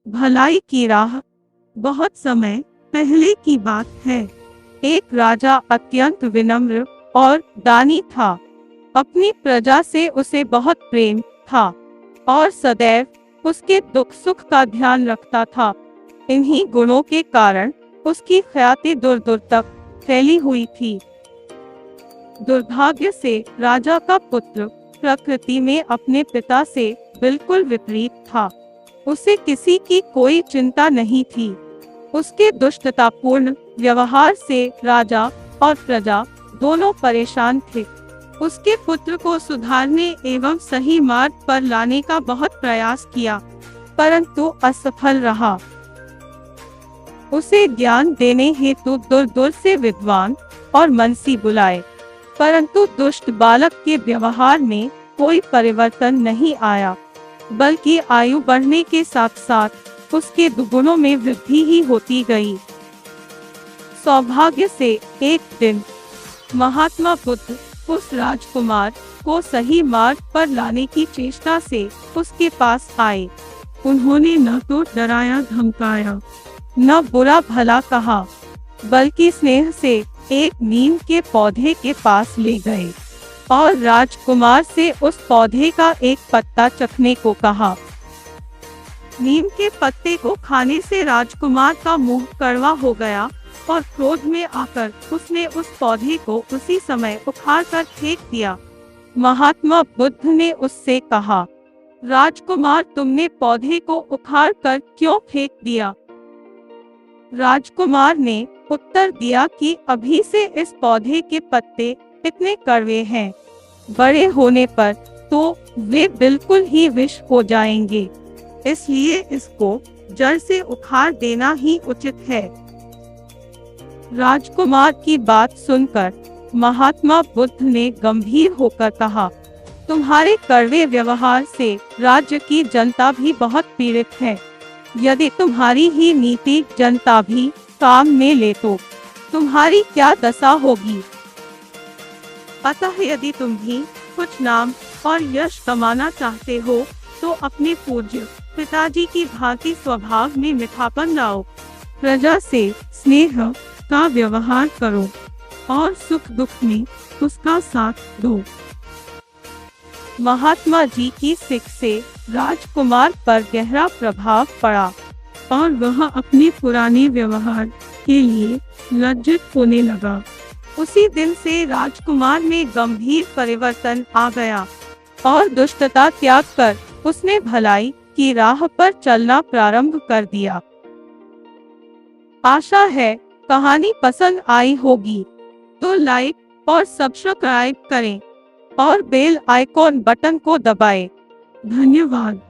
भलाई की राह। बहुत समय पहले की बात है। एक राजा अत्यंत विनम्र और दानी था। अपनी प्रजा से उसे बहुत प्रेम था और सदैव उसके दुख सुख का ध्यान रखता था। इन्हीं गुणों के कारण उसकी ख्याति दूर दूर तक फैली हुई थी। दुर्भाग्य से राजा का पुत्र प्रकृति में अपने पिता से बिल्कुल विपरीत था। उसे किसी की कोई चिंता नहीं थी। उसके दुष्टतापूर्ण व्यवहार से राजा और प्रजा दोनों परेशान थे। उसके पुत्र को सुधारने एवं सही मार्ग पर लाने का बहुत प्रयास किया, परंतु असफल रहा। उसे ज्ञान देने हेतु दूर दूर से विद्वान और मनसी बुलाए, परंतु दुष्ट बालक के व्यवहार में कोई परिवर्तन नहीं आया, बल्कि आयु बढ़ने के साथ साथ उसके दुगुनों में वृद्धि ही होती गई। सौभाग्य से एक दिन महात्मा बुद्ध उस राजकुमार को सही मार्ग पर लाने की चेष्टा से उसके पास आए। उन्होंने न तो डराया धमकाया, न बुरा भला कहा, बल्कि स्नेह से एक नीम के पौधे के पास ले गए और राजकुमार से उस पौधे का एक पत्ता चखने को कहा। नीम के पत्ते को खाने से राजकुमार का मुंह कड़वा हो गया और क्रोध में आकर उसने उस पौधे को उसी समय उखाड़ कर फेंक दिया। महात्मा बुद्ध ने उससे कहा, राजकुमार, तुमने पौधे को उखाड़ कर क्यों फेंक दिया? राजकुमार ने उत्तर दिया कि अभी से इस पौधे के पत्ते इतने कड़वे हैं, बड़े होने पर तो वे बिल्कुल ही विष हो जाएंगे, इसलिए इसको जड़ से उखाड़ देना ही उचित है। राजकुमार की बात सुनकर महात्मा बुद्ध ने गंभीर होकर कहा, तुम्हारे कड़वे व्यवहार से राज्य की जनता भी बहुत पीड़ित है। यदि तुम्हारी ही नीति जनता भी काम में ले तो तुम्हारी क्या दशा होगी? अतः यदि तुम भी कुछ नाम और यश कमाना चाहते हो तो अपने पूज्य पिताजी की भांति स्वभाव में मिठापन लाओ, प्रजा से स्नेह का व्यवहार करो और सुख दुख में उसका साथ दो। महात्मा जी की सीख से राजकुमार पर गहरा प्रभाव पड़ा और वह अपने पुराने व्यवहार के लिए लज्जित होने लगा। उसी दिन से राजकुमार में गंभीर परिवर्तन आ गया और दुष्टता त्याग कर उसने भलाई की राह पर चलना प्रारंभ कर दिया। आशा है कहानी पसंद आई होगी, तो लाइक और सब्सक्राइब करें और बेल आइकॉन बटन को दबाएं। धन्यवाद।